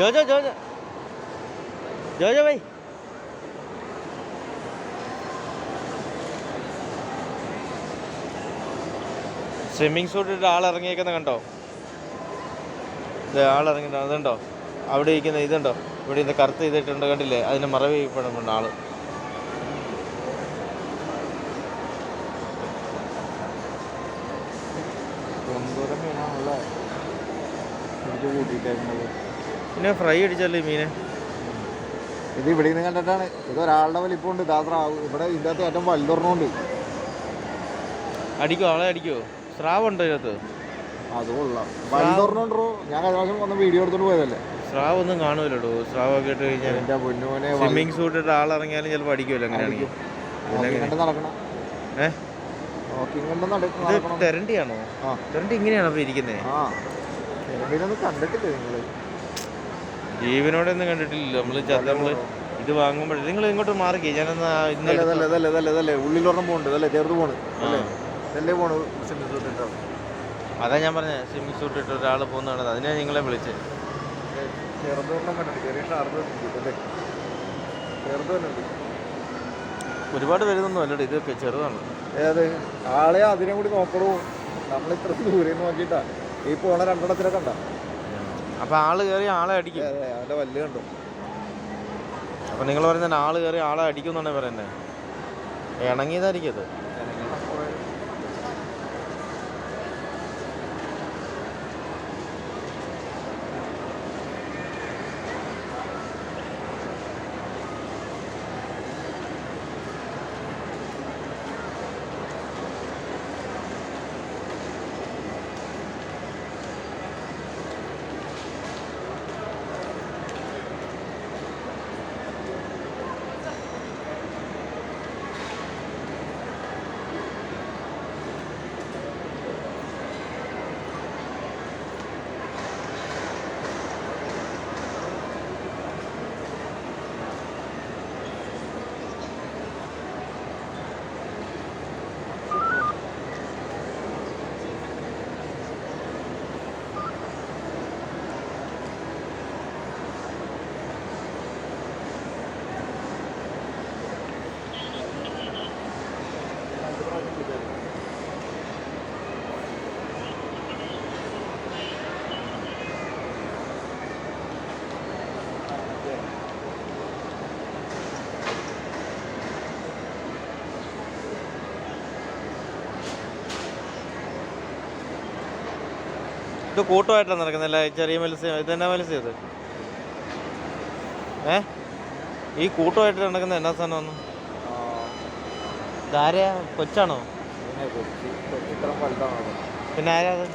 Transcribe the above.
Jojo Jojo Jojo Bhai swimming suit ഇട്ട് ആളിറങ്ങിയേക്കുന്ന കണ്ടോ? ഇത് ആളിറങ്ങിയിട്ട് അതുണ്ടോ അവിടെ ഇരിക്കുന്ന ഇതുണ്ടോ ഇവിടെ ഇത് കറുത്ത് ചെയ്തിട്ടുണ്ട് കണ്ടില്ലേ? അതിന് മറവ് ചെയ്യപ്പെടുന്നുണ്ട് ആള്. പിന്നെ ഫ്രൈ അടിച്ചല്ലേ മീനെ. ഇത് ഇവിടെ നിന്ന് കണ്ടിട്ടാണ്. ഇത് ഒരാളുടെ വലിപ്പമുണ്ട്. ഇവിടെ ഇതിൻ്റെ അകത്ത് ഏറ്റവും വല്ലൊരെണ്ണമുണ്ട്. അടിക്കോ? ആളെ അടിക്കുമോ? സ്രാവുണ്ടോ ഇതിനകത്ത്? അത് കൊള്ളാം. വല്ലൊരെണ്ണുണ്ടോ? ഞാൻ കഴിഞ്ഞ പ്രാവശ്യം വന്ന് വീഡിയോ എടുത്തോണ്ട് പോയതല്ലേ. സ്രാവ് ഒന്നും കാണൂലോ. സ്രാവൊക്കെ ഇട്ട് കഴിഞ്ഞാൽ എൻ്റെ പൊന്നുമോനെ സ്വിമ്മിങ് സൂട്ട് ഇട്ട് ആളിറങ്ങിയാലും ചിലപ്പോൾ അടിക്കുമല്ലോ. അങ്ങനെയാണെങ്കിൽ നടക്കണം. തെരണ്ടിയാണോ? തെരണ്ടി ഇങ്ങനെയാണോ അപ്പോൾ ഇരിക്കുന്നത്? കണ്ടിട്ടില്ലേ നിങ്ങള്? ജീവനോടൊന്നും കണ്ടിട്ടില്ലല്ലോ നമ്മള് ഇത് വാങ്ങുമ്പോഴേ. നിങ്ങൾ ഇങ്ങോട്ട് മാറിക്കേ. ഞാനൊന്ന് ഉള്ളിലൊരെണ്ണം പോകുന്നുണ്ട്. അല്ലേ ചെറുത് പോണ് പോണ്. അതാ ഞാൻ പറഞ്ഞ സ്വിമ്മിങ് സൂട്ട് ഇട്ട് ഒരാൾ പോകുന്നതാണ്. അതിനാണ് നിങ്ങളെ വിളിച്ചത്. ഒരുപാട് വരുന്നൊന്നും അല്ലടോ, ഇതൊക്കെ ചെറുതാണ്. ഏത് ആളെ അതിനെ കൂടി നോക്കണോ? നമ്മൾ ഇത്ര ദൂരെ നോക്കിയിട്ടാ ഈ പോണ രണ്ടെണ്ണത്തിനെ കണ്ട. അപ്പൊ ആള് കയറി ആളെ അടിക്കും. അവന്റെ വല്ല് കണ്ടു. അപ്പൊ നിങ്ങൾ പറയുന്ന ആള് കയറി ആളെ അടിക്കും എന്നാണ് പറയുന്നത്. ഇണങ്ങിയതായിരിക്കും അത്. ഇത് കൂട്ടമായിട്ടാണ് നടക്കുന്നില്ല ചെറിയ മത്സ്യം. ഇതെന്നാ മത്സ്യം ഇത്? ഈ കൂട്ടമായിട്ട് നടക്കുന്ന എന്നാ സാധനമാണ്? ഇതാരെയാ? കൊച്ചാണോ? പിന്നെ ആരാ അത്?